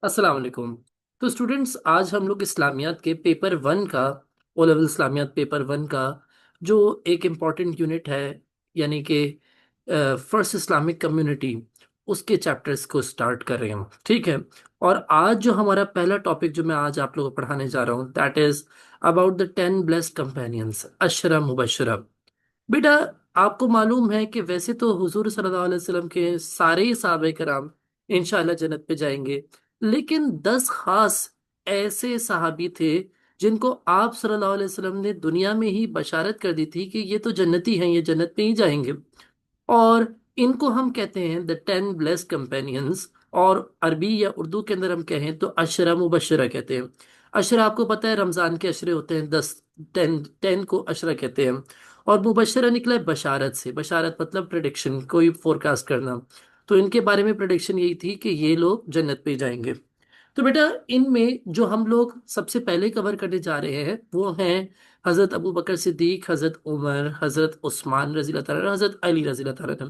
अस्सलाम वालेकुम। तो स्टूडेंट्स, आज हम लोग इस्लामियात के पेपर वन का, ओ लेवल इस्लामियात पेपर वन का जो एक इम्पॉर्टेंट यूनिट है, यानी कि फर्स्ट इस्लामिक कम्युनिटी, उसके चैप्टर्स को स्टार्ट कर रहे हैं। ठीक है। और आज जो हमारा पहला टॉपिक जो मैं आज आप लोगों को पढ़ाने जा रहा हूँ, that is about the 10 blessed companions, अशरा मुबशरा। बेटा, आपको मालूम है कि वैसे तो हुजूर सल्लल्लाहु अलैहि वसल्लम के सारे ही सहाबा कराम इंशाल्लाह जन्नत पे जाएंगे, लेकिन 10 खास ऐसे सहाबी थे जिनको आप सल्लल्लाहु अलैहि वसल्लम ने दुनिया में ही बशारत कर दी थी कि ये तो जन्नती हैं, ये जन्नत में ही जाएंगे। और इनको हम कहते हैं द 10 ब्लेस्ड कंपेनियंस, और अरबी या उर्दू के अंदर हम कहें तो अशरा मुबशरा कहते हैं। अशरा आपको पता है, रमजान के अशरे होते हैं 10, 10 को अशरा कहते हैं। और मुबशरा निकला है बशारत से। बशारत मतलब प्रिडिक्शन, कोई फोरकास्ट करना। तो इनके बारे में प्रिडिक्शन यही थी कि ये लोग जन्नत पे जाएंगे। तो बेटा, इनमें जो हम लोग सबसे पहले कवर करने जा रहे हैं वो हैं हजरत अबू बकर सिद्दीक, हजरत उमर, हजरत उस्मान रजी अल्लाह तआला, हजरत अली रजी अल्लाह तआला।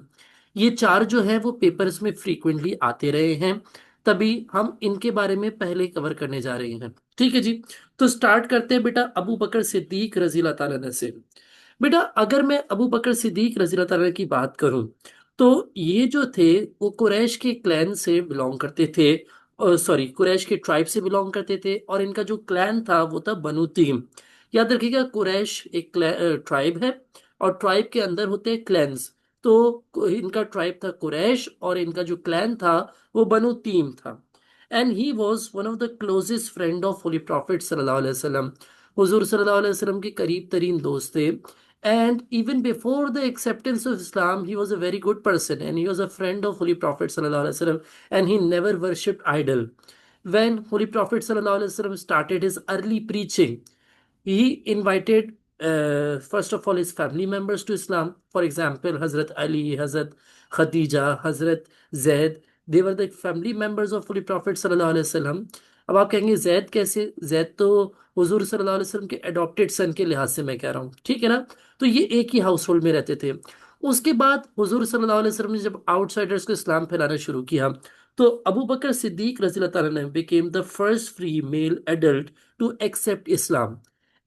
ये चार जो है वो पेपर्स में फ्रीक्वेंटली आते रहे हैं, तभी हम इनके बारे में पहले कवर करने जा रहे हैं। ठीक है जी। तो स्टार्ट करते हैं बेटा अबू बकर सिद्दीक रजी अल्लाह तआला से। बेटा, अगर मैं अबू बकर सिद्दीक रजी अल्लाह तआला की बात करूं तो ये जो थे वो कुरैश के क्लैन से बिलोंग करते थे, सॉरी, कुरैश के ट्राइब से बिलोंग करते थे। और इनका जो क्लैन था वो था बनु तीम। याद रखिएगा, कुरैश एक ट्राइब है, और ट्राइब के अंदर होते हैं क्लैंस। तो इनका ट्राइब था कुरैश, और इनका जो क्लैन था वो बनु तीम था। And he was one of the closest friend of holy prophet सल्लल्लाहु अलैहि वसल्लम। हुजूर सल्लल्लाहु अलैहि वसल्लम के करीब तरीन दोस्त थे। And even before the acceptance of Islam, he was a very good person, and he was a friend of Holy Prophet sallallahu alaihi wasallam, and he never worshipped idol. When Holy Prophet sallallahu alaihi wasallam started his early preaching, he invited, first of all, his family members to Islam. For example, Hazrat Ali, Hazrat Khadija, Hazrat Zaid. They were the family members of Holy Prophet sallallahu alaihi wasallam. अब आप कहेंगे जैद कैसे? जैद तो हुजूर सल्लल्लाहु अलैहि वसल्लम के adopted सन के लिहाज से मैं कह रहा हूँ, ठीक है ना। तो ये एक ही हाउस होल्ड में रहते थे। उसके बाद हुजूर सल्लल्लाहु अलैहि वसल्लम ने जब आउटसाइडर्स को इस्लाम फैलाना शुरू किया, तो अबू बकर सिद्दीक रज़ी अल्लाह ताला अन्हु became the first free male adult to accept Islam.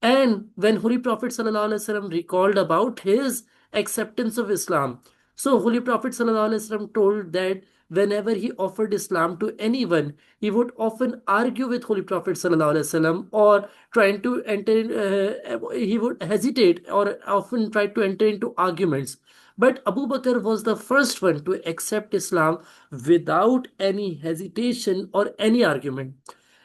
And when Holy Prophet sallallahu alaihi wasallam recalled about his acceptance of Islam, so Holy Prophet sallallahu alaihi wasallam told that whenever he offered Islam to anyone, he would often argue with Holy Prophet sallallahu alaihi wasallam, or trying to enter he would hesitate or often try to enter into arguments. But Abu Bakr was the first one to accept Islam without any hesitation or any argument.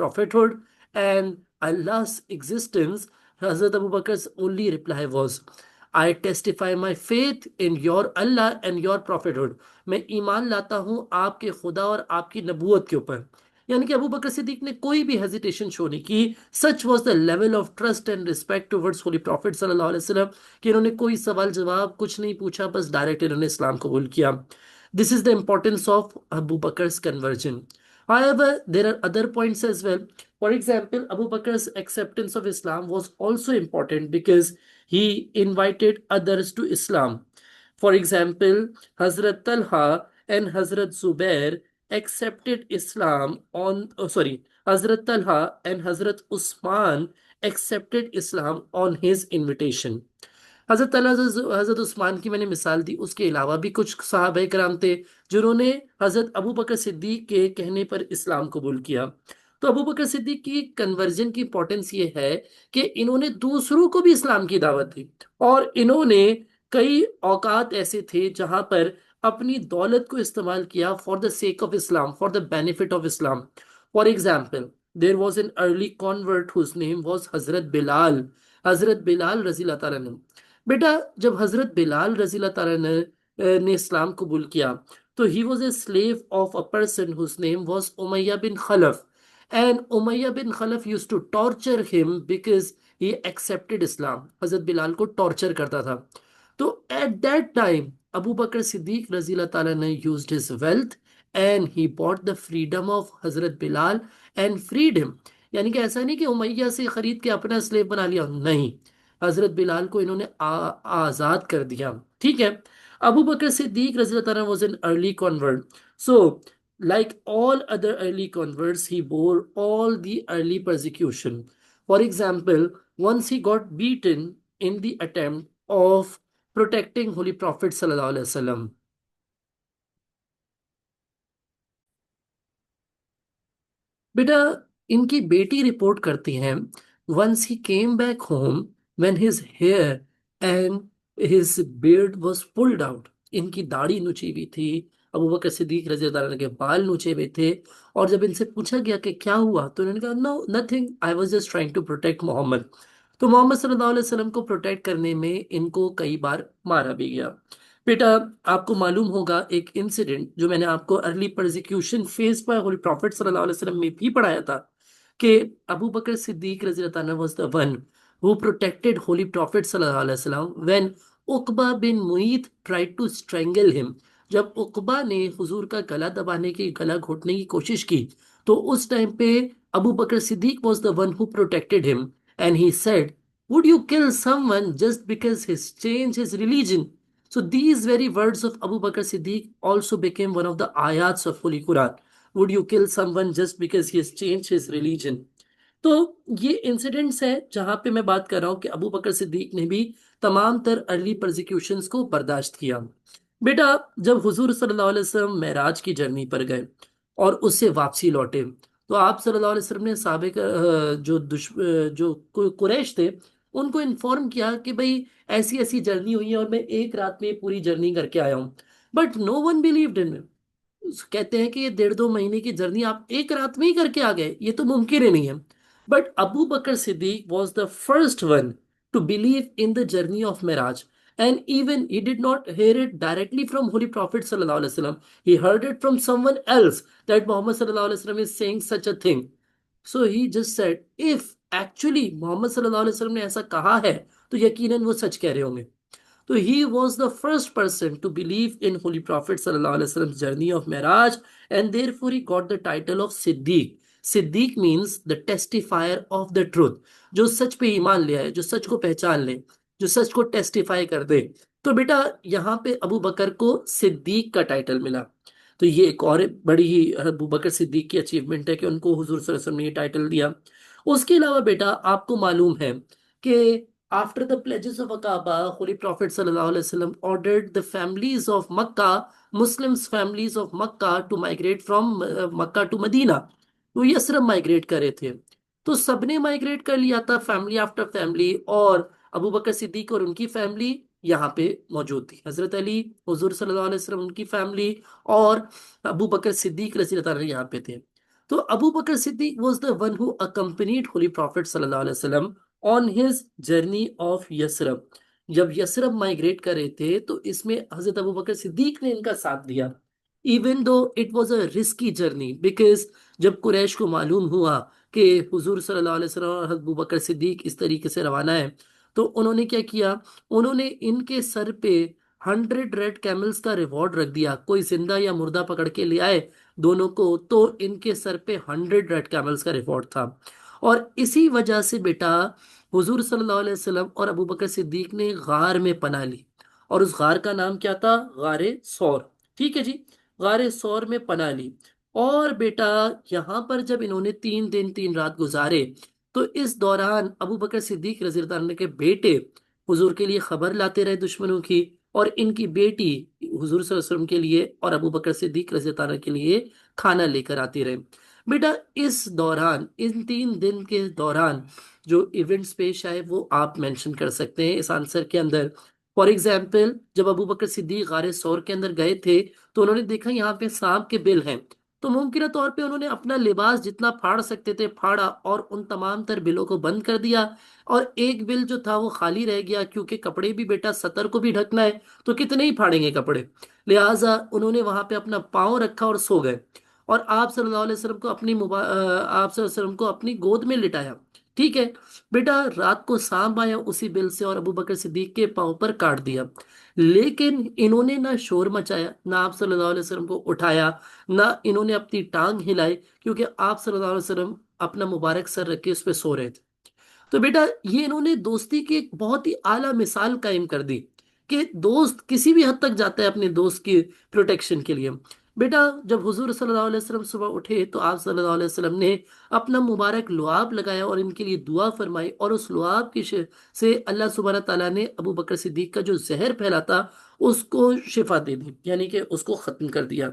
prophethood and Allah's existence, Hazrat Abu Bakr's only reply was, I testify my faith in your Allah and your prophethood. मैं ईमान लाता हूँ आपके खुदा और आपकी नबूवत के ऊपर। यानी कि अबू बकर सिद्दीक ने कोई भी हेजिटेशन शो नहीं की। सच was the level of trust and respect towards holy prophet सल्लल्लाहु अलैहि वसल्लम कि इन्होंने कोई सवाल जवाब कुछ नहीं पूछा, बस डायरेक्ट इन्होंने इस्लाम कबूल किया। This is the importance of Abu Bakr's conversion. However, there are other points as well. For example, Abu Bakr's acceptance of Islam was also important because he invited others to Islam. For example, Hazrat Talha and Hazrat Zubair accepted Islam Hazrat Talha and Hazrat Usman accepted Islam on his invitation. हजरत अला हजरत उस्मान की मैंने मिसाल दी, उसके अलावा भी कुछ सहाबा कराम थे जिन्होंने हजरत अबू बकर सिद्दीक के कहने पर इस्लाम कबूल किया। तो अबू बकर सिद्दीक की कन्वर्जन की इंपॉर्टेंस ये है कि इन्होंने दूसरों को भी इस्लाम की दावत दी, और इन्होंने कई औकात ऐसे थे जहां पर अपनी दौलत को इस्तेमाल किया for the sake of Islam, for the benefit of Islam. For example, there was an early convert whose name was Hazrat Bilal, हजरत बिलाल रजी अल्लाह तआला अन्हु। बेटा, जब हजरत बिलाल रजी अल्लाह तआला ने इस्लाम कबूल किया, तो he was a slave of a person whose name was Umayya bin Khalaf, and Umayya bin Khalaf used to torture him because he accepted Islam. हजरत बिलाल को टॉर्चर करता था। तो at that time Abu Bakr Siddiq रजी अल्लाह तआला ने used his wealth and he bought the freedom of हजरत बिलाल एंड फ्रीड हिम। यानी कि ऐसा नहीं कि उमैया से खरीद के अपना स्लेव बना लिया, नहीं, हजरत बिलाल को इन्होंने आजाद कर दिया। ठीक है। Abu Bakr Siddiq Razilullah was an early convert. So, like all other early converts, he bore all the early persecution. For example, once he got beaten in the attempt of protecting Holy Prophet Sallallahu Alaihi Wasallam. बेटा, इनकी बेटी report करती हैं, once he came back home when his hair and his beard was pulled out. इनकी दाढ़ी नुची हुई थी, Abu Bakr Siddiq रज़ी अल्लाह अन्हु के बाल नुचे हुए थे। और जब इनसे पूछा गया कि क्या हुआ, तो इन्होंने कहा no nothing, I was just trying to protect Muhammad. तो मोहम्मद सल्लल्लाहु अलैहि वसल्लम को प्रोटेक्ट करने में इनको कई बार मारा भी गया। बेटा, आपको मालूम होगा एक इंसिडेंट जो मैंने आपको अर्ली परसिक्यूशन फेज पर होली प्रॉफिट सल्लल्लाहु अलैहि वसल्लम में भी पढ़ाया था, कि अबू बकर सिद्दीक रज़ी अल्लाह अन्हु was the one who protected Holy profit सल्लल्लाहु अलैहि वसल्लम when Uqba bin Muait tried to strangle him. जब उकबा ने हुजूर का गला दबाने की, गला घोटने की कोशिश की, तो उस टाइम पे Abu Bakr Siddiq was the one who protected him and he said, would you kill someone just because he's changed his religion? So these very words of Abu Bakr Siddiq also became one of the ayats of Holy Quran. Would you kill someone just because he has changed his religion? तो ये incidents है जहां पे मैं बात कर रहा हूं कि अबू बकर सिद्दीक ने भी तमाम तर अर्ली प्रोसिक्यूशंस को बर्दाश्त किया। बेटा, जब हुजूर सल्लल्लाहु अलैहि वसल्लम मेराज की जर्नी पर गए और उससे वापसी लौटे, तो आप सल्लल्लाहु अलैहि वसल्लम ने साहबे का जो कुरैश थे उनको इन्फॉर्म किया कि भाई ऐसी ऐसी जर्नी हुई है और मैं एक रात में पूरी जर्नी करके आया हूँ। But no one believed in. कहते हैं कि ये 1.5 2 महीने की जर्नी आप एक रात में ही करके आ गए, ये तो मुमकिन ही नहीं है। But Abu Bakr Siddiq was the first one to believe in the journey of Miraj, and even he did not hear it directly from Holy Prophet sallallahu alaihi wasallam. He heard it from someone else that Muhammad sallallahu alaihi wasallam is saying such a thing. So he just said, if actually Muhammad sallallahu alaihi wasallam ने ऐसा कहा है, तो यकीनन वो सच कह रहे होंगे। So he was the first person to believe in Holy Prophet sallallahu alaihi wasallam's journey of Miraj, and therefore he got the title of Siddiq. Siddiq means the testifier of the truth. जो सच पे ईमान ले आए, जो सच को पहचान ले, जो सच को टेस्टिफाई कर दे। तो बेटा, यहाँ पे अबू बकर को सिद्दीक का टाइटल मिला। तो ये एक और बड़ी ही अबू बकर सिद्दीक की अचीवमेंट है कि उनको हुजूर सल्लल्लाहु अलैहि वसल्लम ने ये टाइटल दिया। उसके अलावा बेटा, आपको मालूम है कि after the pledges of Aqaba, Holy Prophet sallallahu alaihi wasallam ordered the families of Makkah, Muslims families of Makkah to migrate from Makkah to Medina. वो यसरब माइग्रेट करे थे, तो सबने माइग्रेट कर लिया था फैमिली आफ्टर फैमिली, और Abu Bakr Siddique और उनकी फैमिली यहाँ पे मौजूद थी। हजरत अली, हुजूर सल्लल्लाहु अलैहि वसल्लम, उनकी फैमिली और अबू बकर सिद्दीक रज़ी अल्लाह अन्हु यहाँ पे थे। तो Abu Bakr Siddiq was the one who accompanied Holy profit सल्लल्लाहु अलैहि वसल्लम on his journey of Yathrib. जब यसरब माइग्रेट कर रहे थे, तो इसमें हजरत अबू बकर सिद्दीक ने इनका साथ दिया, even though it was a risky journey, because जब कुरैश को मालूम हुआ कि हुजूर सल्लल्लाहु अलैहि वसल्लम और हजरत अबू बकर सिद्दीक इस तरीके से रवाना है, तो उन्होंने क्या किया, उन्होंने इनके सर पे 100 रेड कैमल्स का रिवॉर्ड रख दिया। कोई जिंदा या मुर्दा पकड़ के ले आए दोनों को, तो इनके सर पे 100 रेड कैमल्स का रिवॉर्ड था। और इसी वजह से बेटा, हुजूर सल्लल्लाहु अलैहि वसल्लम और अबू बकर सिद्दीक ने गार में पनाह ली, और उस गार का नाम क्या था, गारे सौर। ठीक है जी, गारे सौर में पनाह ली। और बेटा, यहाँ पर जब इन्होंने 3 दिन 3 रात गुजारे, तो इस दौरान अबू बकर सिद्दीक रज़ी अल्लाह अन्हु के बेटे हुजूर के लिए खबर लाते रहे दुश्मनों की, और इनकी बेटी हुजूर सल्लल्लाहु अलैहि वसल्लम के लिए और अबू बकर सिद्दीक रज़ी अल्लाह अन्हु के लिए खाना लेकर आती रहे। बेटा, इस दौरान, इन 3 दिन के दौरान जो इवेंट्स पेश आए, वो आप मेंशन कर सकते हैं इस आंसर के अंदर। फॉर एग्जाम्पल, जब अबू बकर सिद्दीक गारे सौर के अंदर गए थे, तो उन्होंने देखा यहाँ पे सांप के बिल हैं, तो मुमकिन तौर पे उन्होंने अपना लिबास जितना फाड़ सकते थे फाड़ा, और उन तमाम तर बिलों को बंद कर दिया। और एक बिल जो था वो खाली रह गया, क्योंकि कपड़े भी बेटा सतर को भी ढकना है, तो कितने ही फाड़ेंगे कपड़े। लिहाजा उन्होंने वहां पे अपना पाँव रखा और सो गए, और आप सल्लल्लाहु अलैहि वसल्लम को आप सल्लल्लाहु अलैहि वसल्लम को अपनी गोद में लिटाया। ठीक है बेटा, रात को सांप आया उसी बिल से और अबू बकर सिद्दीक के पाँव पर काट दिया। लेकिन इन्होंने ना शोर मचाया, ना आप सल्लल्लाहु अलैहि वसल्लम को उठाया, ना इन्होंने अपनी टांग हिलाई, क्योंकि आप सल्लल्लाहु अलैहि वसल्लम अपना मुबारक सर रख के उस पर सो रहे थे। तो बेटा, ये इन्होंने दोस्ती की एक बहुत ही आला मिसाल कायम कर दी, कि दोस्त किसी भी हद तक जाता है अपने दोस्त की प्रोटेक्शन के लिए। बेटा, जब हुजूर सल्लल्लाहु अलैहि वसल्लम सुबह उठे तो आप सल्लल्लाहु अलैहि वसल्लम ने अपना मुबारक लुआब लगाया और इनके लिए दुआ फरमाई, और उस लुआब की से अल्लाह सुब्हानहू तआला ने अबू बकर सिद्दीक का जो जहर फैला था उसको शिफा दे दी, यानी कि उसको खत्म कर दिया।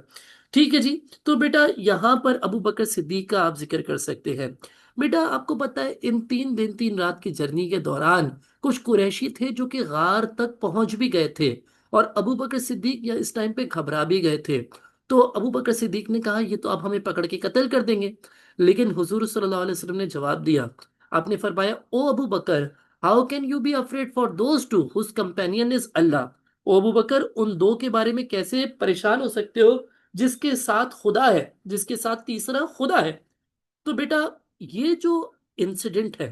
ठीक है जी। तो बेटा यहाँ पर अबू बकर सिद्दीक का आप जिक्र कर सकते हैं। बेटा, आपको पता है इन 3 दिन 3 रात की जर्नी के दौरान कुछ कुरैशी थे जो कि गार तक पहुंच भी गए थे, और अबू बकर सिद्दीक या इस टाइम पे घबरा भी गए थे। तो अबू बकर सिद्दीक ने कहा ये तो अब हमें पकड़ के कत्ल कर देंगे। लेकिन हुजूर सल्लल्लाहु अलैहि वसल्लम ने जवाब दिया। आपने फरमाया, O Abu Bakr, how can you be afraid for those two whose companion is Allah. O Abu Bakr, उन दो के बारे में कैसे परेशान हो सकते हो जिसके साथ खुदा है, जिसके साथ तीसरा खुदा है। तो बेटा, ये जो इंसिडेंट है,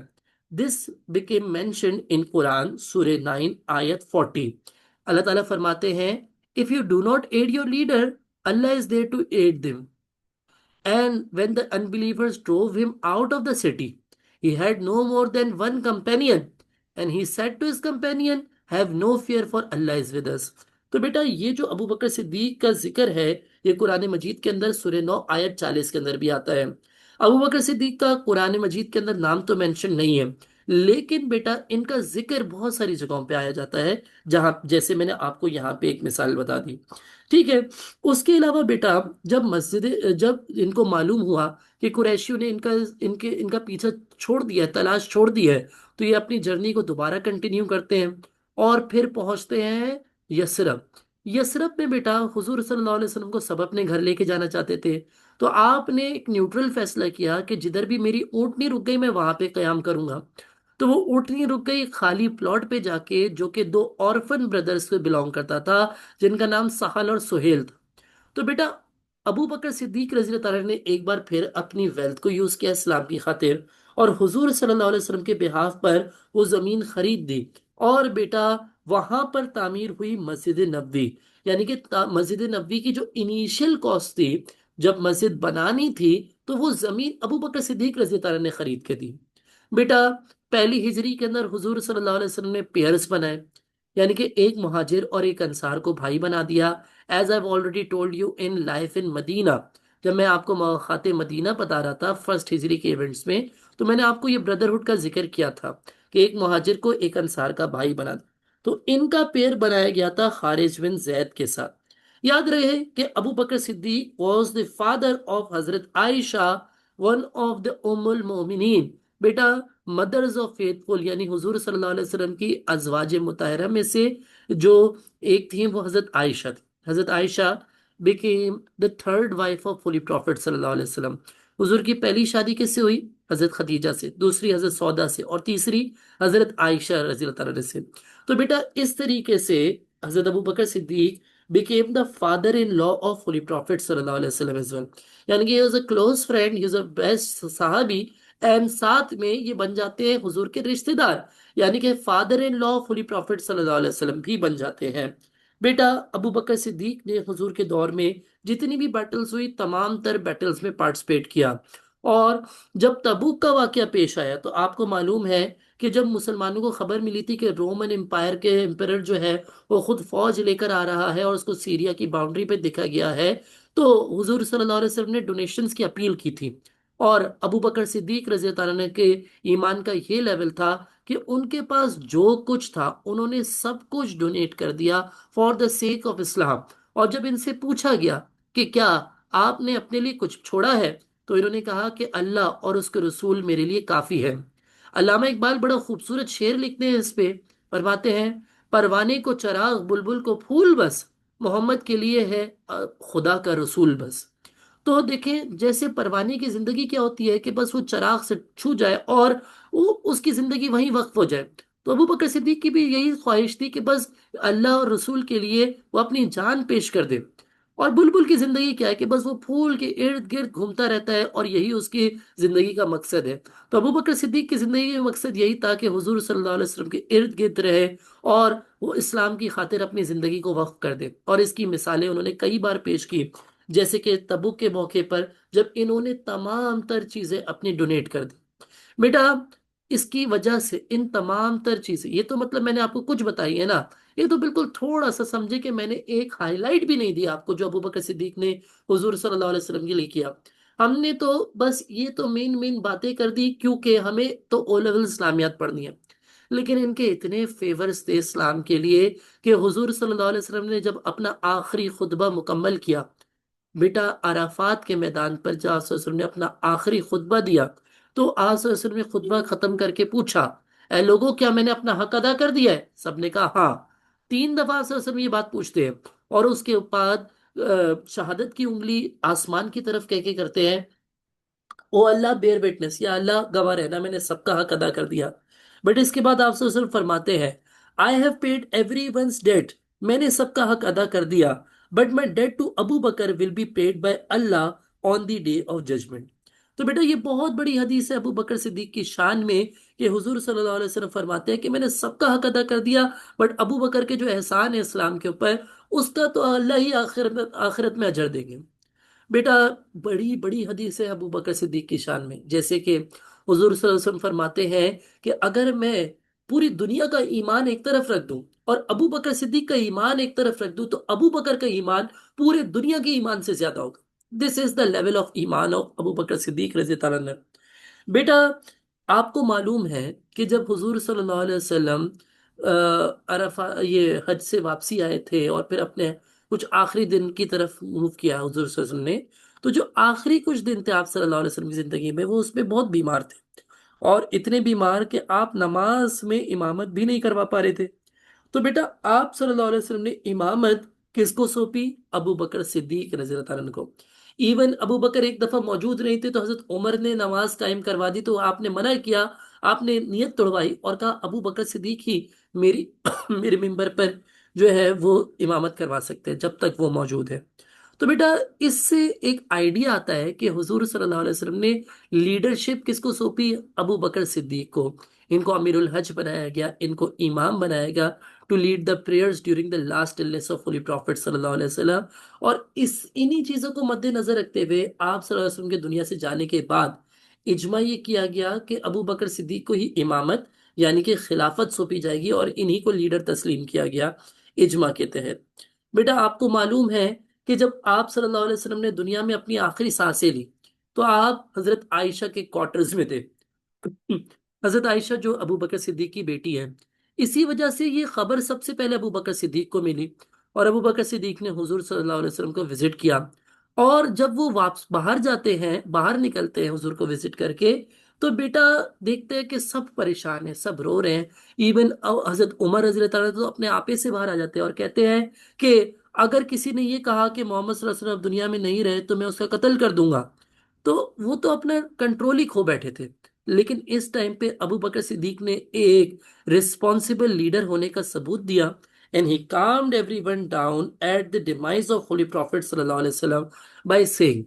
this became mention in Quran सूरह 9 आयत 40। अल्लाह ताला फरमाते हैं, if you do not aid your leader, Allah is there to aid them. And when the unbelievers drove him out of the city, he had no more than one companion. And he said to his companion, have no fear, for Allah is with us. तो बेटा, ये जो Abu Bakr Siddique का जिक्र है, ये कुरान मजीद के अंदर सूरह 9 आयत 40 के अंदर भी आता है। अबू बकर सिद्दीक का कुरान मजीद के अंदर नाम तो मेंशन नहीं है, लेकिन बेटा इनका जिक्र बहुत सारी जगहों पे आया जाता है, जहां जैसे मैंने आपको यहाँ पे एक मिसाल बता दी। ठीक है। उसके अलावा बेटा, जब इनको मालूम हुआ कि कुरैशियों ने इनका पीछा छोड़ दिया है, तलाश छोड़ दी है, तो ये अपनी जर्नी को दोबारा कंटिन्यू करते हैं और फिर पहुंचते हैं यसरब। यसरब में बेटा हुजूर सल्लल्लाहु अलैहि वसल्लम को सब अपने घर लेके जाना चाहते थे। तो आपने एक न्यूट्रल फैसला किया कि जिधर भी मेरी ऊँटनी रुक गई मैं वहां पे कयाम करूंगा। तो वो ऊँटनी रुक गई खाली प्लॉट पे जाके, जो कि दो ऑर्फन ब्रदर्स से बिलोंग करता था, जिनका नाम सहल और सुहेल था। तो बेटा, अबू बकर सिद्दीक रज़ी अल्लाह ताला ने एक बार फिर अपनी वेल्थ को यूज किया इस्लाम की खातिर, और हुजूर सल्लल्लाहु अलैहि वसल्लम के बिहाफ पर वो जमीन खरीद दी। और बेटा, वहां पर तामीर हुई मस्जिद नबवी। यानी कि मस्जिद नबवी की जो इनिशियल कॉस्ट थी, जब मस्जिद बनानी थी, तो वो जमीन अबू बकर सिद्दीक रज़ी अल्लाह ताला ने खरीद के दी। बेटा, पहली हिजरी के अंदर हुजूर सल्लल्लाहु अलैहि वसल्लम ने पेयर्स बनाए, यानी कि एक मुहाजिर और एक अंसार को भाई बना दिया। As I already told you in life in Medina, जब मैं आपको मवाक़ात मदीना बता रहा था फर्स्ट हिजरी के इवेंट्स में, तो मैंने आपको ये ब्रदरहुड का जिक्र किया था कि एक मुहाजिर को एक अंसार का भाई बना दिया। तो इनका पेयर बनाया गया था खारिज बिन जैद के साथ। याद रहे कि Abu Bakr Siddiq was the father of Hazrat Aisha, one of the उम्मुल मोमिनीन। बेटा, मदर्स ऑफ फेथफुल यानी हुजूर सल्लल्लाहु अलैहि वसल्लम की अजवाज मुतहरा में से जो एक थी वो हजरत आयशा थी। हजरत Ayesha became the third wife of holy prophet सल्लल्लाहु अलैहि वसल्लम। हुजूर की पहली शादी किससे हुई? हजरत खदीजा से, दूसरी हजरत सौदा से, और तीसरी हजरत आयशा रजी अल्लाह तआला से। तो बेटा, इस तरीके से हजरत Abu Bakr Siddique became the father-in-law of Holy Prophet sallallahu alaihi wasallam as well। यानी कि he was a close friend, he was a best sahabi, and साथ में ये बन जाते हैं हुजूर के रिश्तेदार, यानी कि father in law of holy prophet सल्लल्लाहु अलैहि वसल्लम भी बन जाते हैं। बेटा, अबू बकर सिद्दीक ने हुजूर के दौर में जितनी भी बैटल्स हुई तमाम तर बैटल्स में पार्टिसिपेट किया। और जब तबूक का वाकया पेश आया, तो आपको मालूम है कि जब मुसलमानों को खबर मिली थी कि रोमन एम्पायर के एम्परर जो है वो खुद फौज लेकर आ रहा है और उसको सीरिया की बाउंड्री पे दिखा गया है, तो हुजूर सल्लल्लाहु अलैहि वसल्लम ने डोनेशंस की अपील की थी। और अबू बकर सिद्दीक रज़ी अल्लाह तआला के ईमान का ये लेवल था कि उनके पास जो कुछ था उन्होंने सब कुछ डोनेट कर दिया for the sake of Islam. और जब इनसे पूछा गया कि क्या आपने अपने लिए कुछ छोड़ा है, तो इन्होंने कहा कि अल्लाह और उसके रसूल मेरे लिए काफी है। अल्लामा इकबाल बड़ा खूबसूरत शेर लिखते हैं इस पे, फरमाते हैं, परवाने को चराग बुलबुल को फूल बस, मोहम्मद के लिए है खुदा का रसूल बस। तो देखें, जैसे परवाने की जिंदगी क्या होती है कि बस वो चराग से छू जाए और वो उसकी जिंदगी वहीं वक्फ हो जाए। तो अबू बकर सिद्दीक की भी यही ख्वाहिश थी कि बस अल्लाह और रसूल के लिए वो अपनी जान पेश कर दे। और बुलबुल की जिंदगी क्या है कि बस वो फूल के इर्द गिर्द घूमता रहता है और यही उसकी जिंदगी का मकसद है। तो अबू बकर सिद्दीक की जिंदगी का मकसद यही था कि हुजूर सल्लल्लाहु अलैहि वसल्लम के इर्द गिर्द रहे और वो इस्लाम की खातिर अपनी जिंदगी को वक्फ कर दे। और इसकी मिसालें उन्होंने कई बार पेश की, जैसे कि तबुक के मौके पर जब इन्होंने तमाम तर चीजें अपनी डोनेट कर दी। बेटा, इसकी वजह से इन तमाम तर चीजें, ये तो मतलब मैंने आपको कुछ बताई है ना, ये तो बिल्कुल थोड़ा सा समझे कि मैंने एक हाईलाइट भी नहीं दिया आपको जो अबू बकर सिद्दीक ने हुजूर सल्लल्लाहु अलैहि वसल्लम के लिए किया। हमने तो बस ये तो मेन मेन बातें कर दी, क्योंकि हमें तो ओ लेवल इस्लामियात पढ़नी है। लेकिन इनके इतने फेवर्स थे इस्लाम के लिए कि हुजूर सल्लल्लाहु अलैहि वसल्लम ने जब अपना आखिरी खुतबा मुकम्मल किया, बेटा अराफात के मैदान पर जब आस ने अपना आखिरी खुतबा दिया, तो आस ने खुतबा खत्म करके पूछा, ए लोगों, क्या मैंने अपना हक अदा कर दिया है? सबने कहा हाँ। 3 दफा आस ये बात पूछते हैं, और उसके बाद शहादत की उंगली आसमान की तरफ कह के करते हैं, ओ अल्लाह बेयर विटनेस, या अल्लाह गवाह रहना, मैंने सबका हक अदा कर दिया। बट इसके बाद आप वसल्लम फरमाते हैं, I have paid every once debt, मैंने सबका हक अदा कर दिया, but my debt to Abu Bakr will be paid by Allah on the day of judgment. तो बेटा ये बहुत बड़ी हदीस है अबू बकर सिद्दीक की शान में, कि हुजूर सल्लल्लाहु अलैहि वसल्लम फरमाते हैं कि मैंने सबका हक अदा कर दिया, बट अबू बकर के जो एहसान है इस्लाम के ऊपर, उसका तो अल्लाह ही आखिरत में अजर देंगे। बेटा बड़ी बड़ी हदीस है अबू बकर सिद्दीक की शान में, जैसे कि हुजूर सल्लल्लाहु अलैहि वसल्लम फरमाते हैं कि अगर मैं पूरी दुनिया का ईमान एक तरफ रख दूं और अबू बकर सिद्दीक का ईमान एक तरफ रख दूं, तो अबू बकर का ईमान पूरे दुनिया के ईमान से ज्यादा होगा। This is the level of ईमान ऑफ अबू बकर सिद्दीक रजी अल्लाह अन्हु। बेटा आपको मालूम है कि जब हुजूर सल्लल्लाहु अलैहि वसल्लम अरफा ये हज से वापसी आए थे और फिर अपने कुछ आखिरी दिन की तरफ मूव किया हुजूर सल्लल्लाहु अलैहि वसल्लम ने, तो जो आखिरी कुछ दिन थे आप सल्लल्लाहु अलैहि वसल्लम की जिंदगी में, वो उसमें बहुत बीमार थे, और इतने बीमार कि आप नमाज में इमामत भी नहीं करवा पा रहे थे। तो बेटा आप सल्लल्लाहु अलैहि वसल्लम ने इमामत किसको सौंपी? अबू बकर सिद्दीक रज़ी अल्लाह अन्हु को। इवन अबू बकर एक दफा मौजूद नहीं थे, तो हजरत उमर ने नमाज कायम करवा दी, तो आपने मना किया, आपने नियत तोड़वाई और कहा अबू बकर सिद्दीक ही मेरी मेरे मिंबर पर जो है वो इमामत करवा सकते हैं जब तक वो मौजूद है। तो बेटा इससे एक आइडिया आता है कि हुजूर सल्लल्लाहु अलैहि वसल्लम ने लीडरशिप किसको सौंपी? अबू बकर सिद्दीक को। इनको अमीरुल हज बनाया गया, इनको इमाम बनाया गया to lead the prayers during the last illness of holy prophet सल्लल्लाहु अलैहि वसल्लम। और इस इन्हीं चीजों को मद्देनजर रखते हुए आप सल्लल्लाहु अलैहि वसल्लम के दुनिया से जाने के बाद इजमा ये किया गया कि अबू बकर सिद्दीक को ही इमामत यानी कि खिलाफत सौंपी जाएगी, और इन्हीं को लीडर तस्लीम किया गया इजमा के तहत। बेटा आपको मालूम है कि जब आप सल्लल्लाहु अलैहि वसल्लम ने दुनिया में अपनी आखिरी सांसें ली, तो आप हजरत आयशा के क्वार्टर्स में थे। हजरत आयशा जो अबू बकर सिद्दीक की बेटी है, इसी वजह से ये खबर सबसे पहले अबू बकर सिद्दीक को मिली, और अबू बकर सिद्दीक ने हुजूर सल्लल्लाहु अलैहि वसल्लम को विजिट किया। और जब वो वापस बाहर जाते हैं, बाहर निकलते हैं हुजूर को विजिट करके, तो बेटा देखते हैं कि सब परेशान हैं, सब रो रहे हैं। इवन हजरत उमर रज़ी अल्लाह तआला तो अपने आपे से बाहर आ जाते हैं और कहते हैं कि अगर किसी ने ये कहा कि मोहम्मद सल्लल्लाहु अलैहि वसल्लम अब दुनिया में नहीं रहे, तो मैं उसका कत्ल कर दूंगा। तो वो तो अपना कंट्रोल ही खो बैठे थे। लेकिन इस टाइम पे अबू बकर सिद्दीक ने एक रिस्पॉन्सिबल लीडर होने का सबूत दिया, and he calmed everyone down at the demise of holy prophet sallallahu alaihi wasallam by saying,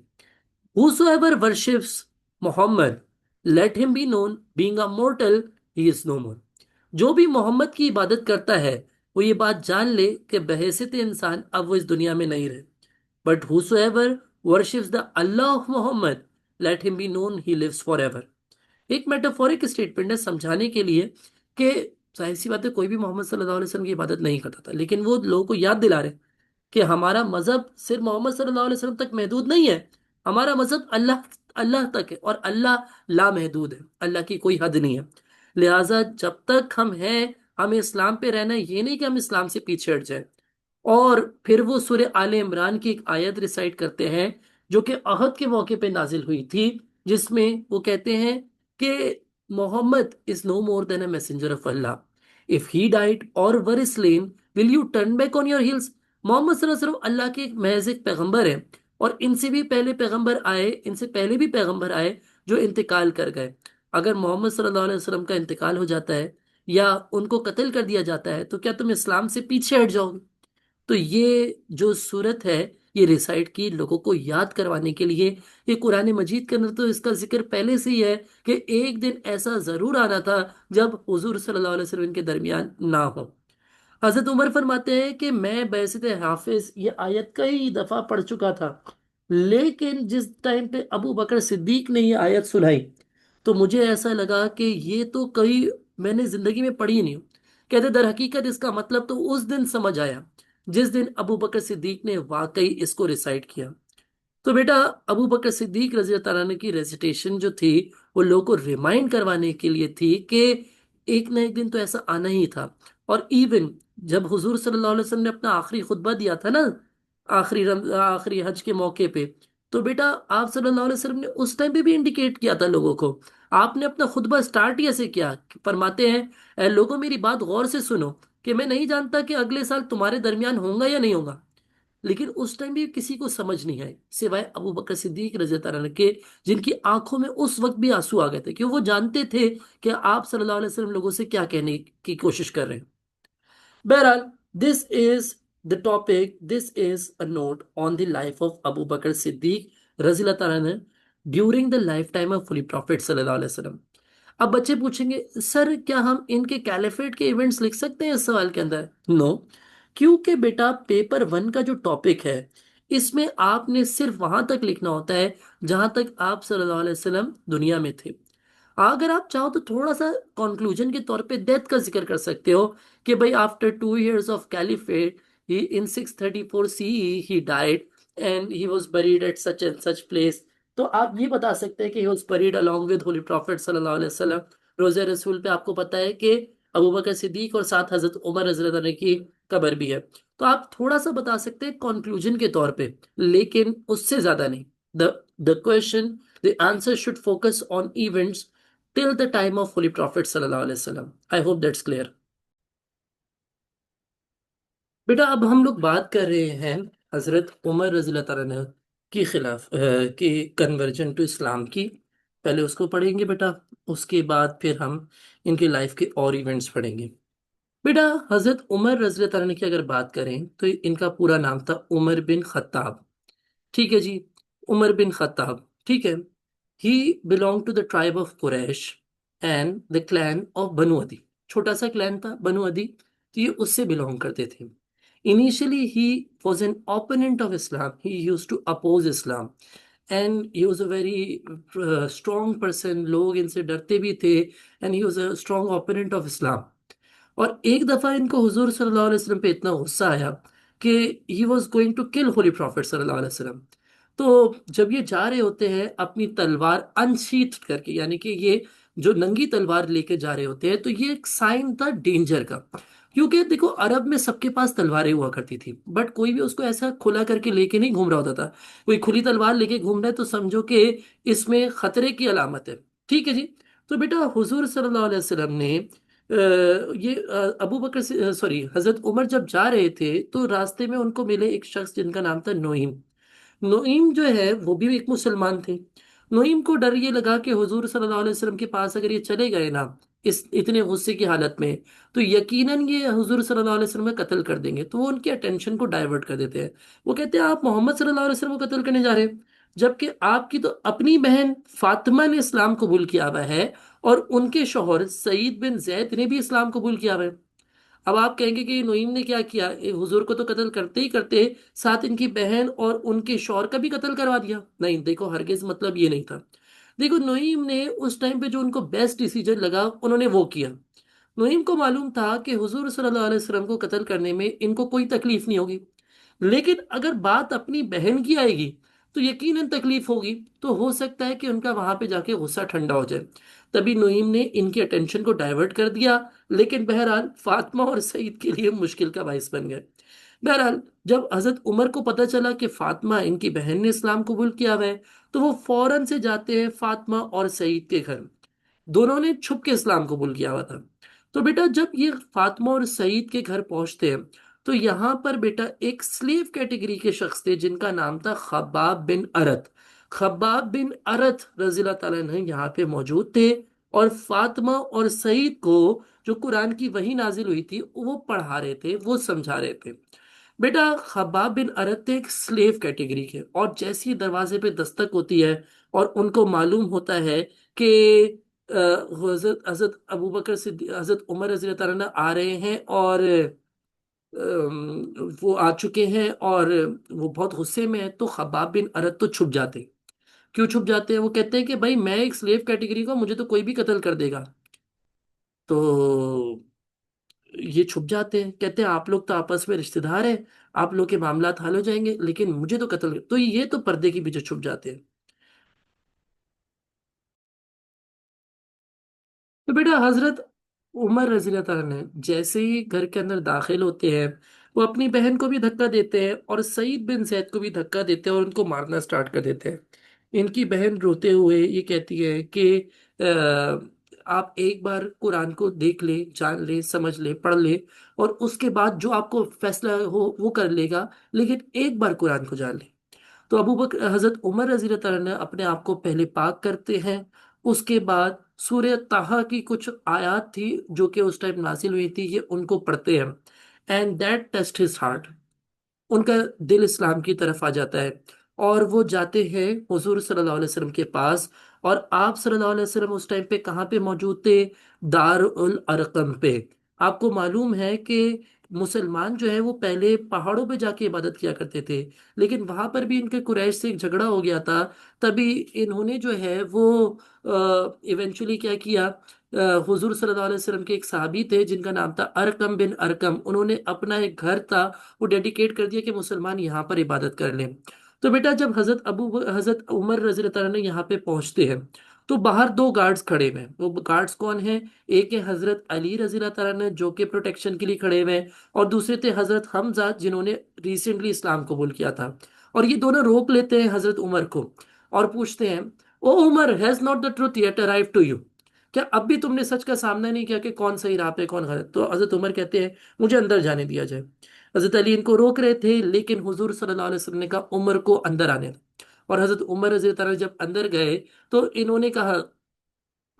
whosoever worships Muhammad, let him be known, being a mortal, he is no more। जो भी मोहम्मद की इबादत करता है, वो ये बात जान ले कि बहैसियत इंसान अब वो इस दुनिया में नहीं रहे। But whosoever worships the Allah of Muhammad, let him be known, he lives forever। एक मेटाफोरिक स्टेटमेंट है समझाने के लिए कि जाहिर सी बात है कोई भी मोहम्मद सल्लल्लाहु अलैहि वसल्लम की इबादत नहीं करता था, लेकिन वो लोगों को याद दिला रहे कि हमारा मजहब सिर्फ मोहम्मद सल्लल्लाहु अलैहि वसल्लम तक महदूद नहीं है। हमारा मजहब अल्लाह अल्लाह तक है, और अल्लाह लामहदूद है, अल्लाह की कोई हद नहीं है। लिहाजा जब तक हम हैं, हमें इस्लाम पे रहना है, ये नहीं कि हम इस्लाम से पीछे हट जाए। और फिर वो सूर्य आले इमरान की एक आयत रिसाइट करते हैं जो कि अहद के मौके पे नाजिल हुई थी, जिसमें वो कहते हैं कि Muhammad is no more than a messenger of Allah, if he died or were slain, will you turn back on your heels. Muhammad सल्लल्लाहु अलैहि वसल्लम अल्लाह के एक महज एक पैगंबर है, और इनसे भी पहले पैगंबर आए, इनसे पहले भी पैगंबर आए जो इंतकाल कर गए। अगर मोहम्मद सल्लल्लाहु अलैहि वसल्लम का इंतकाल हो जाता है या उनको कत्ल कर दिया जाता है, तो क्या तुम इस्लाम से पीछे हट जाओगे? तो ये जो सूरत है, ये रिसाइट की लोगों को याद करवाने के लिए। ये कुरान मजीद के अंदर तो इसका जिक्र पहले से ही है कि एक दिन ऐसा जरूर आना था जब हुजूर सल्लल्लाहु अलैहि वसल्लम के दरमियान ना हो। हजरत उमर फरमाते हैं कि मैं बैसित हाफिज ये आयत कई दफा पढ़ चुका था, लेकिन जिस टाइम पे अबू बकर सिद्दीक ने ये आयत सुनाई, तो मुझे ऐसा लगा कि ये तो कई मैंने जिंदगी में पढ़ी नहीं हो। कहते दर हकीकत इसका मतलब तो उस दिन समझ आया जिस दिन अबू बकर सिद्दीक ने वाकई इसको रिसाइट किया। तो बेटा, अबू बकर सिद्दीक रजी अल्लाह तआला अन्हु की रेसिटेशन जो थी वो लोगों को रिमाइंड करवाने के लिए थी कि एक ना एक दिन तो ऐसा आना ही था। और इवन जब हुजूर सल्लल्लाहु अलैहि वसल्लम ने अपना आखिरी खुतबा दिया था ना, आखिरी हज के मौके पे, तो बेटा आप सल्लल्लाहु अलैहि वसल्लम ने उस टाइम पे भी इंडिकेट किया था लोगों को। आपने अपना खुतबा स्टार्ट ही ऐसे किया, फरमाते हैं, "ऐ लोगों मेरी बात गौर से सुनो कि मैं नहीं जानता कि अगले साल तुम्हारे दरमियान होगा या नहीं होगा।" लेकिन उस टाइम भी किसी को समझ नहीं आई सिवाय अबू बकर सिद्दीक रज़ी अल्लाह तआला अन्हु के, जिनकी आंखों में उस वक्त भी आंसू आ गए थे कि वो जानते थे कि आप सल्लल्लाहु अलैहि वसल्लम लोगों से क्या कहने की कोशिश कर रहे हैं। बहरहाल, this is the topic, this is a note on the life of Abu Bakr Siddiq रज़ी अल्लाह तआला अन्हु during the lifetime of holy prophet सल्लल्लाहु अलैहि वसल्लम। अब बच्चे पूछेंगे, सर क्या हम इनके कैलिफेट के इवेंट्स लिख सकते हैं इस सवाल के अंदर? नो, क्योंकि बेटा पेपर वन का जो टॉपिक है इसमें आपने सिर्फ वहां तक लिखना होता है जहां तक आप सल्लल्लाहु अलैहि वसल्लम दुनिया में थे। अगर आप चाहो तो थोड़ा सा कंक्लूजन के तौर पे डेथ का जिक्र कर सकते हो कि भाई after 2 years of caliphate he in 634 CE he died and he was buried at such and such place. तो आप ये बता सकते हैं कि he was buried along with holy prophet सल्लल्लाहु अलैहि वसल्लम। रोज़े रसूल पे आपको पता है कि अबू बकर सिद्दीक और साथ हजरत उमर रज़ी अल्लाह अन्हु की कब्र भी है। तो आप थोड़ा सा बता सकते हैं कंक्लूजन के तौर पे, लेकिन उससे ज्यादा नहीं। The question, the answer should focus on events till the time of Holy Prophet sallallahu alaihi wasallam. I hope that's clear. बेटा अब हम लोग बात कर रहे हैं हजरत उमर रज़ी अल्लाह तआला अन्हु की खिलाफ की कन्वर्जन टू इस्लाम की। पहले उसको पढ़ेंगे बेटा, उसके बाद फिर हम इनकी लाइफ के और इवेंट्स पढ़ेंगे। बेटा हजरत उमर रज़ी अल्लाह तआला अन्हु की अगर बात करें तो इनका पूरा नाम था उमर बिन खत्ताब। ठीक है जी, उमर बिन खत्ताब, ठीक है। He belong to the tribe of Quraysh and the clan of Banu Adi. छोटा सा क्लैन था बनु अदी, तो ये उससे बिलोंग करते थे। Initially he was an opponent of Islam, he use to oppose Islam and he was a very strong person, लोग इनसे डरते भी थे, and he was a strong opponent of Islam. और एक दफा इनको हुजूर सल्लल्लाहु अलैहि वसल्लम पे इतना गुस्सा आया कि he was going to kill holy profit सल्लल्लाहु अलैहि वसल्लम। तो जब ये जा रहे होते हैं अपनी तलवार अनशीथ करके, यानी कि ये जो नंगी तलवार लेके जा रहे होते हैं, तो ये एक साइन था डेंजर का। क्योंकि देखो अरब में सबके पास तलवारें हुआ करती थी, बट कोई भी उसको ऐसा खुला करके लेके नहीं घूम रहा होता था। कोई खुली तलवार लेके घूम रहा है तो समझो कि इसमें खतरे की अलामत है। ठीक है जी। तो बेटा हुजूर सल्लल्लाहु अलैहि वसल्लम ने ये अबू बकर से सॉरी हजरत उमर जब जा रहे थे तो रास्ते में उनको मिले एक शख्स जिनका नाम था नोईम। नोईम जो है वो भी एक मुसलमान थे। नोईम को डर ये लगा कि हुजूर सल्लल्लाहु अलैहि वसल्लम के पास अगर ये चले गए ना इस इतने गुस्से की हालत में, तो यकीनन ये हुजूर सल्लल्लाहु अलैहि वसल्लम का कत्ल कर देंगे। तो वो उनकी अटेंशन को डाइवर्ट कर देते हैं। वो कहते हैं आप मोहम्मद सल्लल्लाहु अलैहि वसल्लम को कत्ल करने जा रहे हैं, जबकि आपकी तो अपनी बहन फातिमा ने इस्लाम कबूल किया हुआ है और उनके शौहर सईद बिन जैद ने भी इस्लाम कबूल किया हुआ है। अब आप कहेंगे कि नईम ने क्या किया, हुजूर को तो कत्ल करते ही करते साथ इनकी बहन और उनके शौहर का भी कत्ल करवा दिया। नहीं, देखो हरगिज मतलब ये नहीं था। देखो नईम ने उस टाइम पे जो उनको बेस्ट डिसीजन लगा उन्होंने वो किया। नईम को मालूम था कि हुजूर सल्लल्लाहु अलैहि वसल्लम को कत्ल करने में इनको कोई तकलीफ नहीं होगी, लेकिन अगर बात अपनी बहन की आएगी तो यकीनन तकलीफ होगी। तो हो सकता है कि उनका वहां पे जाके गुस्सा ठंडा हो जाए। तभी नईम ने इनकी अटेंशन को डाइवर्ट कर दिया, लेकिन बहरहाल फातिमा और सईद के लिए मुश्किल का बायस बन गए। बहरहाल जब हजरत उमर को पता चला कि फातिमा इनकी बहन ने इस्लाम कबूल किया हुआ है, तो वो फौरन से जाते हैं फातिमा और सईद के घर। दोनों ने छुप के इस्लाम कबूल किया हुआ था। तो बेटा जब ये फातिमा और सईद के घर पहुंचते हैं तो यहाँ पर बेटा एक स्लेव कैटेगरी के शख्स थे जिनका नाम था खब्बाब बिन अरत। खब्बाब बिन अरत रज़ी अल्लाह तआला अन्हु यहाँ पे मौजूद थे और फातिमा और सईद को जो कुरान की वही नाजिल हुई थी वो पढ़ा रहे थे, वो समझा रहे थे। बेटा खब्बाब बिन अरत थे एक स्लेव कैटेगरी के, और जैसी दरवाजे पे दस्तक होती है और उनको मालूम होता है कि हजरत हजरत अबू बकर सिद्दीक हजरत उमर रज़ी अल्लाह तआला अन्हु आ रहे हैं और वो आ चुके हैं और वो बहुत गुस्से में है, तो खब्बाब बिन अरत तो छुप जाते हैं। क्यों छुप जाते हैं? वो कहते हैं कि भाई मैं एक स्लेव कैटेगरी का, मुझे तो कोई भी कत्ल कर देगा। तो ये छुप जाते हैं, कहते हैं आप लोग तो आपस में रिश्तेदार हैं, आप लोग के मामलात हल हो जाएंगे, लेकिन मुझे तो कत्ल, तो ये तो पर्दे के पीछे छुप जाते हैं। तो बेटा हजरत उमर रजी अल्लाह तआला ने जैसे ही घर के अंदर दाखिल होते हैं, वो अपनी बहन को भी धक्का देते हैं और सईद बिन जैद को भी धक्का देते हैं और उनको मारना स्टार्ट कर देते हैं। इनकी बहन रोते हुए ये कहती है कि आप एक बार कुरान को देख ले, जान ले, समझ ले, पढ़ ले, और उसके बाद जो आपको फैसला हो वो कर लेगा, लेकिन एक बार कुरान को जान ले। तो अबू बकर हजरत उमर रजी अल्लाह तआला ने अपने आप को पहले पाक करते हैं। उसके बाद सूर्य ताहा की कुछ आयत थी जो कि उस टाइम नाजिल हुई थी, ये उनको पढ़ते हैं। एंड दैट टस्ट हिज हार्ट, उनका दिल इस्लाम की तरफ आ जाता है। और वो जाते हैं हुजूर सल्लल्लाहु अलैहि वसल्लम के पास। और आप सल्लल्लाहु अलैहि वसल्लम उस टाइम पे कहाँ पे मौजूद थे? दारुल अरकम पे। आपको मालूम है कि मुसलमान जो है वो पहले पहाड़ों पे जाके इबादत किया करते थे, लेकिन वहां पर भी इनके कुरैश से एक झगड़ा हो गया था। तभी इन्होंने जो है वो इवेंचुअली क्या किया, हुजूर सल्लल्लाहु अलैहि वसल्लम के एक साहबी थे जिनका नाम था अरकम बिन अरकम, उन्होंने अपना एक घर था वो डेडिकेट कर दिया कि मुसलमान यहाँ पर इबादत कर लें। तो बेटा जब हजरत उमर रजी अल्लाह तआला ने यहाँ पे पहुंचते हैं, तो बाहर दो गार्ड्स खड़े हुए हैं। वो गार्ड्स कौन हैं? एक है हजरत अली रजी अल्लाह तआला ने जो कि प्रोटेक्शन के लिए खड़े हुए हैं, और दूसरे थे हजरत हमजा जिन्होंने रिसेंटली इस्लाम कबूल किया था। और ये दोनों रोक लेते हैं हजरत उमर को और पूछते हैं, O Umar, has not the truth yet arrive to you? क्या अब भी तुमने सच का सामना नहीं किया कि कौन सही राह पे कौन गलत? तो हजरत उमर कहते हैं मुझे अंदर जाने दिया जाए। हजरत अली इनको रोक रहे थे, लेकिन हुजूर सल्लल्लाहु अलैहि वसल्लम ने कहा उमर को अंदर आने दो। और हजरत उमर रजी अल्लाह तआला जब अंदर गए, तो इन्होंने कहा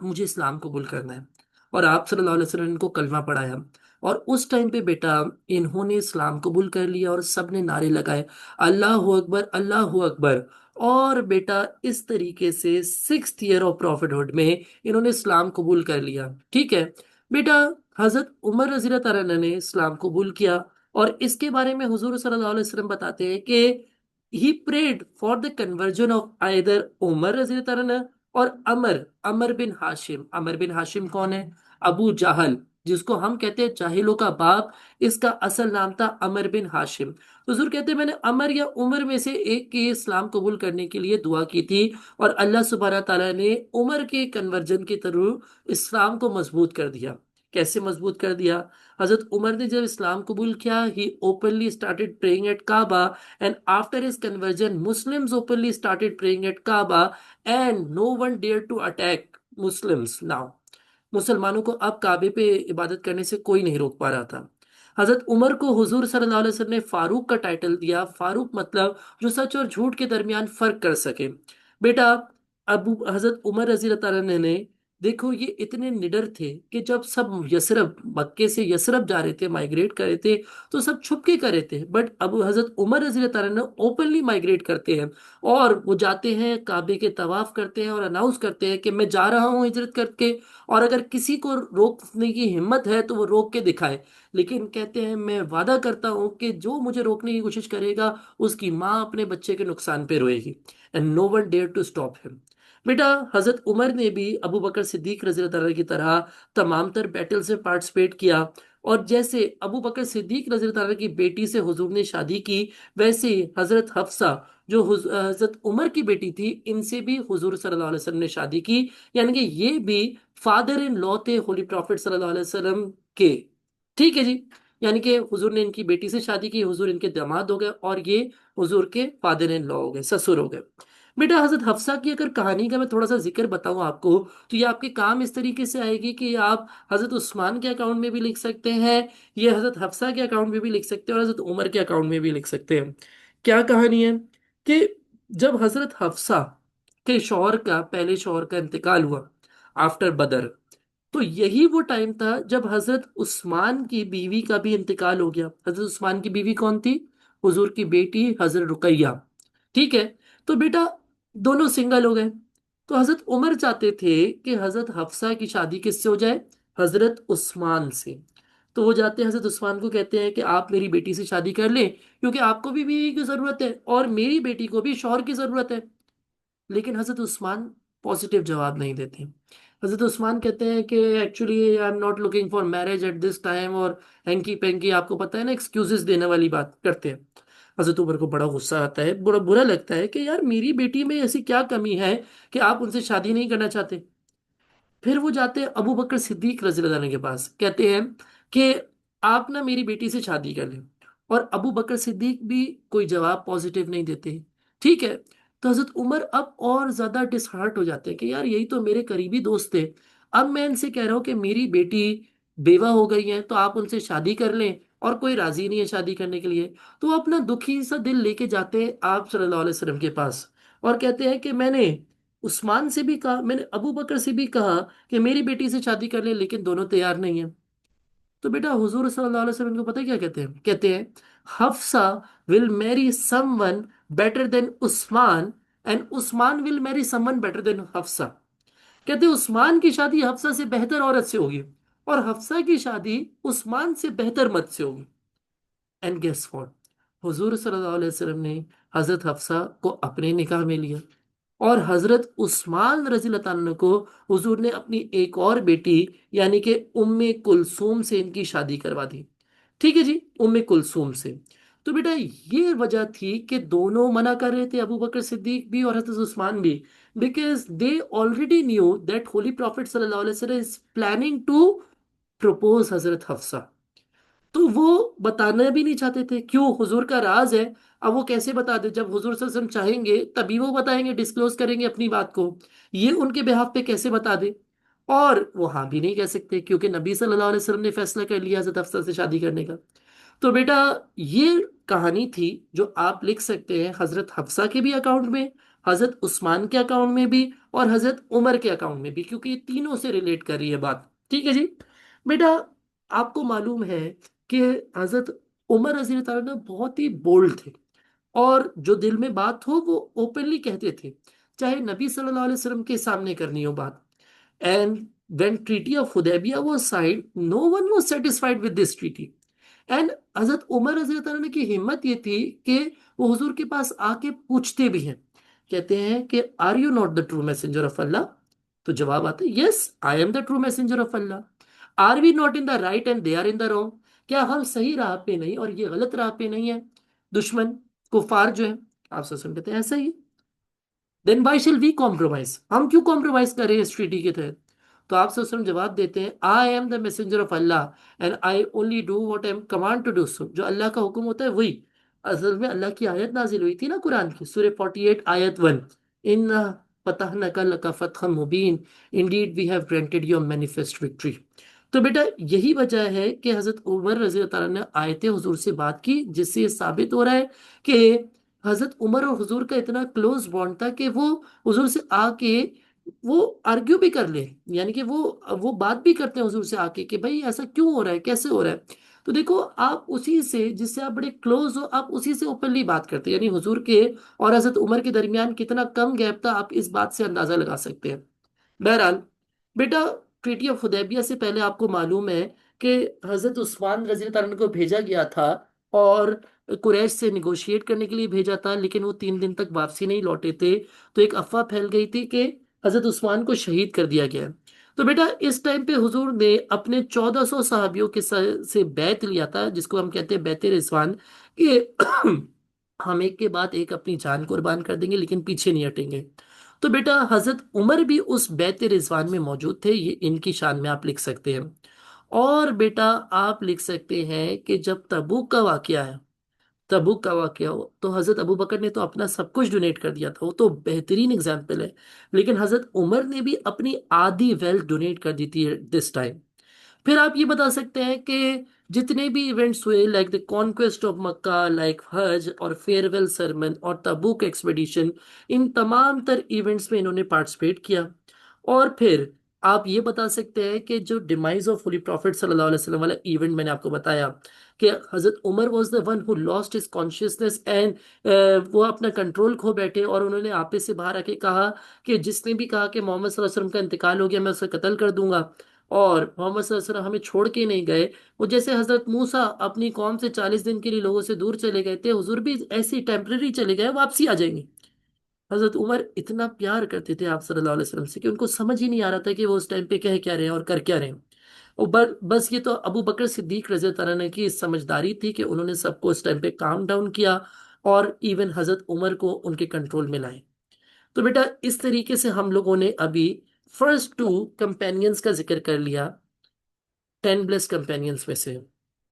मुझे इस्लाम कबूल करना है। और आप सल्लल्लाहु अलैहि वसल्लम ने इनको कलमा पढ़ाया। और उस टाइम पे बेटा इन्होंने इस्लाम कबूल कर लिया और सबने नारे लगाए, अल्लाह अकबर, अल्लाह अकबर। और बेटा इस तरीके से 6th ईयर ऑफ प्रॉफिटहुड में इन्होंने इस्लाम कबूल कर लिया। ठीक है बेटा, हजरत उमर रजी अल्लाह तआला ने इस्लाम कबूल किया। और इसके बारे में हुजूर सल्लल्लाहु अलैहि वसल्लम बताते हैं कि he prayed for the conversion of either Umar रजी अल्लाह तआला और अमर अमर बिन हाशिम। अमर बिन हाशिम कौन है? अबू जाहल, जिसको हम कहते हैं जाहिलों का बाप, इसका असल नाम था अमर बिन हाशिम। तो हुजूर कहते हैं मैंने अमर या उमर में से एक के इस्लाम कबूल करने के लिए दुआ की थी, और अल्लाह सुब्हानहू ताला ने उमर के कन्वर्जन के थ्रू इस्लाम को मजबूत कर दिया। कैसे मजबूत कर दिया? हजरत उमर ने जब इस्लाम कबूल किया, he openly started praying at Kaaba, and after his conversion Muslims openly started praying at Kaaba, and no one dare to attack Muslims now. मुसलमानों को अब काबे पे इबादत करने से कोई नहीं रोक पा रहा था। हजरत उमर को हुजूर सल्लल्लाहु अलैहि वसल्लम ने फारूक का टाइटल दिया। फारूक मतलब जो सच और झूठ के दरमियान फर्क कर सके। बेटा अबू हजरत उमर रजी अल्लाह तआला ने देखो ये इतने निडर थे कि जब सब यसरब, मक्के से यसरब जा रहे थे, माइग्रेट कर रहे थे, तो सब छुप के कर रहे थे। बट अब हजरत उमर रजी अल्लाह तआला ने ओपनली माइग्रेट करते हैं, और वो जाते हैं काबे के तवाफ करते हैं और अनाउंस करते हैं कि मैं जा रहा हूँ हिजरत करके, और अगर किसी को रोकने की हिम्मत है तो वो रोक के दिखाए। लेकिन कहते हैं मैं वादा करता हूँ कि जो मुझे रोकने की कोशिश करेगा उसकी माँ अपने बच्चे के नुकसान पे रोएगी। And no one dare to stop him. बेटा हजरत उमर ने भी अबू बकर सिद्दीक रजी अल्लाह तआला की तरह तमाम तर बैटल से पार्टिसिपेट किया। और जैसे अबू बकर सिद्दीक रजी अल्लाह तआला की बेटी से हुजूर ने शादी की, वैसे ही हजरत हफ्सा जो हजरत उमर की बेटी थी, इनसे भी हुजूर सल्लल्लाहु अलैहि वसल्लम ने शादी की। यानी कि ये भी फादर इन लॉ थे होली प्रॉफिट सल्लल्लाहु अलैहि वसल्लम के। ठीक है जी। यानी कि हुजूर ने इनकी बेटी से शादी की, हुजूर इनके दामाद हो गए, और ये हुजूर के फादर इन लॉ हो गए, ससुर हो गए। बेटा हजरत हफ्सा की अगर कहानी का मैं थोड़ा सा जिक्र बताऊं आपको, तो ये आपके काम इस तरीके से आएगी कि आप हजरत उस्मान के अकाउंट में भी लिख सकते हैं, ये हजरत हफ्सा के अकाउंट में भी लिख सकते हैं, और हजरत उमर के अकाउंट में भी लिख सकते हैं। क्या कहानी है कि जब हजरत हफ्सा के शौहर का, पहले शौहर का इंतकाल हुआ आफ्टर बदर, तो यही वो टाइम था जब हजरत उस्मान की बीवी का भी इंतकाल हो गया। हजरत उस्मान की बीवी कौन थी? हुजूर की बेटी हजरत रुकैया। ठीक है। तो बेटा दोनों सिंगल हो गए। तो हजरत उमर चाहते थे कि हजरत हफ्सा की शादी किससे हो जाए? हजरत उस्मान से। तो वो जाते हैं हजरत उस्मान को कहते हैं कि आप मेरी बेटी से शादी कर लें, क्योंकि आपको भी बीवी की जरूरत है और मेरी बेटी को भी शौहर की जरूरत है। लेकिन हजरत उस्मान पॉजिटिव जवाब नहीं देते। हजरत उस्मान कहते हैं कि actually I am not looking for marriage at this time, और हैंकी पैंकी, आपको पता है ना, एक्सक्यूजेस देने वाली बात करते हैं। हजरत उमर को बड़ा गुस्सा आता है, बुरा बुरा लगता है कि यार मेरी बेटी में ऐसी क्या कमी है कि आप उनसे शादी नहीं करना चाहते। फिर वो जाते हैं अबू बकर सिद्दीक रज़ी अल्लाह अन्हु के पास, कहते हैं कि आप ना मेरी बेटी से शादी कर लें। और अबू बकर सिद्दीक भी कोई जवाब पॉजिटिव नहीं देते। ठीक है। तो हजरत उमर अब और ज्यादा डिसहार्ट हो जाते हैं कि यार यही तो मेरे करीबी दोस्त थे, अब मैं इनसे कह रहा हूँ कि मेरी बेटी बेवा हो गई है तो आप उनसे शादी कर लें, और कोई राजी नहीं है शादी करने के लिए। तो वो अपना दुखी सा दिल लेके जाते हैं आप सल्लल्लाहु अलैहि वसल्लम के पास, और कहते हैं कि मैंने उस्मान से भी कहा, मैंने अबू बकर से भी कहा कि मेरी बेटी से शादी कर ले, लेकिन दोनों तैयार नहीं है। तो बेटा हुजूर सल्लल्लाहु अलैहि वसल्लम को पता है क्या कहते हैं? कहते हैं Hafsa will marry someone better than Usman, and Usman will marry someone better than Hafsa. कहते हैं उस्मान की शादी हफ्सा से बेहतर औरत से होगी, और हफ्सा की शादी उस्मान से बेहतर मर्द से होगी। एंड गेस व्हाट, हुजूर सल्लल्लाहु अलैहि वसल्लम ने हजरत हफ्सा को अपने निकाह में लिया, और हजरत उस्मान रजी अल्लाह अन्हु को हुजूर ने अपनी एक और बेटी यानी कि उम्मे कुलसूम से इनकी शादी करवा दी। ठीक है जी, उम्मे कुलसूम से। तो बेटा ये वजह थी कि दोनों मना कर रहे थे, अबू बकर सिद्दीक भी और हजरत उस्मान भी, because they already knew that holy prophet सल्लल्लाहु अलैहि वसल्लम इज प्लानिंग टू प्रपोज हजरत हफ्सा। तो वो बताना भी नहीं चाहते थे, क्यों, हुजूर का राज है। अब वो कैसे बता दे, जब हुजूर सल्लल्लाहु अलैहि वसल्लम चाहेंगे तभी वो बताएंगे, डिस्क्लोज करेंगे अपनी बात को। ये उनके बिहाफ पे कैसे बता दे। और वो हाँ भी नहीं कह सकते क्योंकि नबी सल्लल्लाहु अलैहि वसल्लम ने फैसला कर लिया हज़रत हफ्सा से शादी करने का। तो बेटा ये कहानी थी जो आप लिख सकते हैं हजरत हफ्सा के भी अकाउंट में, हजरत उस्मान के अकाउंट में भी, और हजरत उमर के अकाउंट में भी, क्योंकि ये तीनों से रिलेट कर रही है बात। ठीक है जी। बेटा आपको मालूम है कि हजरत उमर रजी अल्लाह तआला बहुत ही बोल्ड थे, और जो दिल में बात हो वो ओपनली कहते थे, चाहे नबी सल्लल्लाहु अलैहि वसल्लम के सामने करनी हो बात। And when treaty of Hudaibiya was signed, no one was satisfied with this treaty. And Hazrat Umar रजी अल्लाह तआला की हिम्मत ये थी कि वो हुजूर के पास आके पूछते भी हैं, कहते हैं कि are you not the true messenger of Allah? तो जवाब आता है yes I am the true messenger of Allah. Are we not in the right and they are in the wrong? क्या हम सही राह पे नहीं और ये गलत राह पे नहीं है? दुश्मन कुफार जो है, आप सच कहते हैं ऐसा ही। देन वाई शिल वी कॉम्प्रोमाइज, हम क्यों कॉम्प्रोमाइज कर रहे हैं इस ट्रीटी के तहत? तो आप सल्लल्लाहु अलैहि वसल्लम जवाब देते हैं I am the messenger of Allah and I only do what I am command to do, so जो अल्लाह का हुक्म होता है वही। असल में अल्लाह की आयत नाजिल हुई थी ना कुरान की, सूरह 48 आयत 1, इन फतहनका लका फतहम मुबीन, indeed we have granted your manifest victory. तो बेटा यही वजह है कि हजरत उमर रजी अल्लाह तआला ने आयते हुजूर से बात की, जिससे ये साबित हो रहा है कि हजरत उमर और हुजूर का इतना क्लोज बॉन्ड था कि वो हुजूर से आके वो आर्ग्यू भी कर ले, यानी कि वो बात भी करते हैं हुजूर से आके कि भाई ऐसा क्यों हो रहा है, कैसे हो रहा है। तो देखो आप उसी से जिससे आप बड़े क्लोज हो, आप उसी से ओपनली बात करते हैं, यानी हुजूर के और हजरत उमर के दरमियान कितना कम गैप था, आप इस बात से अंदाजा लगा सकते हैं। बहरहाल बेटा ट्रीटी ऑफ हुदैबिया से पहले आपको मालूम है कि हजरत उस्मान रजी अल्लाह तआला को भेजा गया था, और कुरैश से निगोशिएट करने के लिए भेजा था, लेकिन वो 3 दिन तक वापसी नहीं लौटे थे। तो एक अफवाह फैल गई थी कि हजरत उस्मान को शहीद कर दिया गया है। तो बेटा इस टाइम पे हुजूर ने अपने 1400 सहाबियों के से बैत लिया था, जिसको हम कहते हैं बैत रिजवान, कि हम एक के बाद एक अपनी जान कुर्बान कर देंगे लेकिन पीछे नहीं हटेंगे। तो बेटा हजरत उमर भी उस बैत रिजवान में मौजूद थे, ये इनकी शान में आप लिख सकते हैं। और बेटा आप लिख सकते हैं कि जब तबूक का वाकया है, तबूक का वाकया हो, तो हजरत अबू बकर ने तो अपना सब कुछ डोनेट कर दिया था, वो तो बेहतरीन एग्जाम्पल है। लेकिन हजरत उमर ने भी अपनी आधी वेल्थ डोनेट कर दी थी दिस टाइम। फिर आप ये बता सकते हैं कि जितने भी इवेंट्स हुए, like the conquest of Mecca, like हज और फेयरवेल सरमन और तबूक एक्सपेडिशन, इन तमाम तर इवेंट्स में इन्होंने पार्टिसिपेट किया। और फिर आप ये बता सकते हैं कि जो डिमाइज ऑफ होली प्रॉफिट सल्लल्लाहु अलैहि वसल्लम वाला इवेंट मैंने आपको बताया कि Hazrat Umar was the one who lost his consciousness and वो अपना कंट्रोल खो बैठे, और उन्होंने आपे से बाहर आके कहा कि जिसने भी कहा कि मोहम्मद सल्लल्लाहु अलैहि वसल्लम का इंतकाल हो गया मैं उसे कत्ल कर दूंगा, और मोहम्मद सल्लल्लाहु अलैहि वसल्लम हमें छोड़ के नहीं गए। वो जैसे हजरत मूसा अपनी कौम से 40 दिन के लिए लोगों से दूर चले गए थे, हुजूर भी ऐसे टेम्पररी चले गए, वापसी आ जाएंगे। हजरत उमर इतना प्यार करते थे आप सल्लल्लाहु अलैहि वसल्लम से कि उनको समझ ही नहीं आ रहा था कि वो उस टाइम पे कह क्या रहे हैं और कर क्या रहे हैं। और बस ये तो अबू बकर सिद्दीक रज़ी अल्लाह तआला की समझदारी थी कि उन्होंने सबको उस टाइम पे काम डाउन किया और इवन हजरत उमर को उनके कंट्रोल में लाए। तो बेटा इस तरीके से हम लोगों ने अभी फर्स्ट टू कंपेनियंस का जिक्र कर लिया, 10 ब्लेस कंपेनियंस में से।